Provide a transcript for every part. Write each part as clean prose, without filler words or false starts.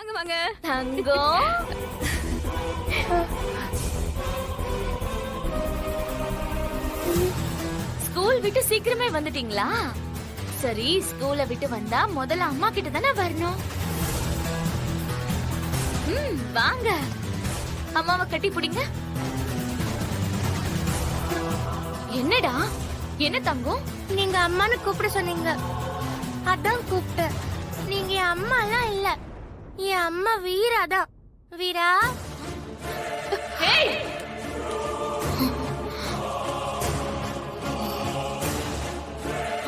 வாங்க வாங்க. தங்கம். ஸ்கூல் விட்டு சீக்கிரமே வந்துட்டீங்களா? சரி, ஸ்கூலை விட்டு வந்தா முதல்ல அம்மா கிட்ட தானே வரணும். வாங்க, அம்மாவை கட்டி பிடிங்க. என்னடா, என்ன தங்கம்? நீங்க அம்மான்னு கூப்பிட சொன்னீங்க, அதான் கூப்பிட்டேன். நீங்க என் அம்மா எல்லாம் இல்ல, என் அம்மா வீரா தான். வீரா,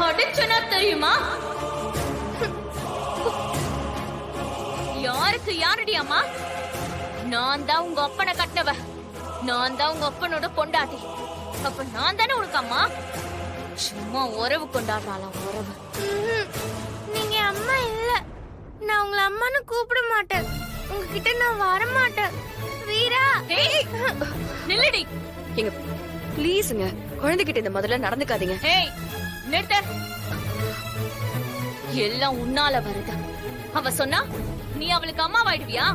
அடிச்சனா தெரியுமா? யாருக்கு யாரடி அம்மா? நான் தான் உங்க அப்பனை கட்டவ, நான் தான் உங்க அப்பனோட பொண்டாட்டி. அப்ப நான் தானே உனக்கு அம்மா? சும்மா உறவு கொண்டாடுறாளாம், உறவு. நீங்க என் அம்மா இல்ல, நான் உங்களை அம்மான்னு கூப்பிட மாட்டேன். உங்ககிட்ட நான் வர மாட்டேன். வீரா, நில்லடி. எங்க ப்ளீஸ்ங்க, குழந்தைகிட்ட இந்த முதல்ல நடந்துக்காதீங்க. ஏய், நிறுத்த. எல்லாம் உன்னால வருது. அவ சொன்னா நீ அவளுக்கு அம்மாவாயிடுவியா?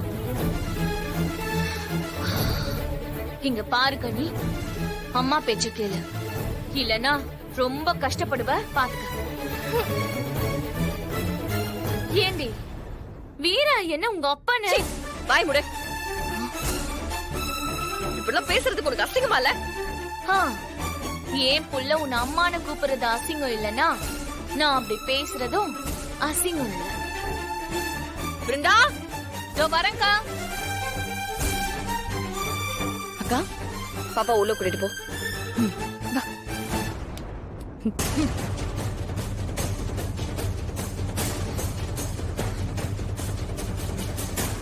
இங்க பாரு கனி, அம்மா பேச்சு கேளு, இல்லனா ரொம்ப கஷ்டப்படுவ, பாத்துக்க. ஏண்டி வீரா என்ன உங்க அப்பன்னு? வாய் முடு. இப்படிலாம் பேசுறதுக்கு உனக்கு அசிங்கமா இல்ல? ஏன் புள்ள உன் அம்மானு கூப்பிடுறது அசிங்கம் இல்லனா, நான் அப்படி பேசுறதும் அசிங்கம் இல்ல. பிருந்தா, இதோ வரேன்க்கா. அக்கா, பாப்பா உள்ள கூட்டிட்டு போ. வா.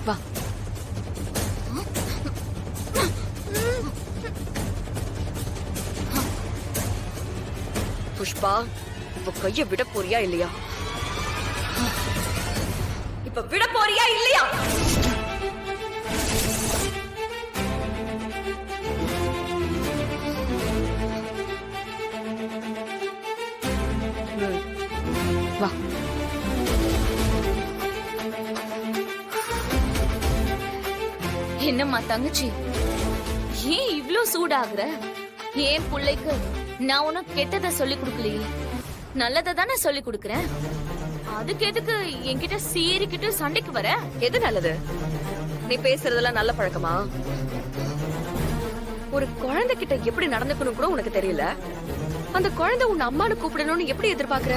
வா. புஷ்பா, இப்ப கைய விட போறியா இல்லையா? இப்ப விட போறியா இல்லையா? வா. என்னம்மா தங்கச்சி, ஏன் இவ்ளோ சூடாகுற? ஏன் புள்ளைக்கு நான் உனக்கு கெட்டத சொல்லி கொடுக்கலையே, நல்லத தானே சொல்லி கொடுக்கறேன். அதுக்கு எதுக்கு என்கிட்ட சீறிக்கிட்டு சண்டைக்கு வர? எது நல்லது? நீ பேசுறதெல்லாம் நல்ல பழக்கமா? ஒரு குழந்தை கிட்ட எப்படி நடந்துக்கணும் கூட உனக்கு தெரியல. அந்த குழந்தை உன் அம்மானு கூப்பிடணும்னு எப்படி எதிர்பார்க்கற?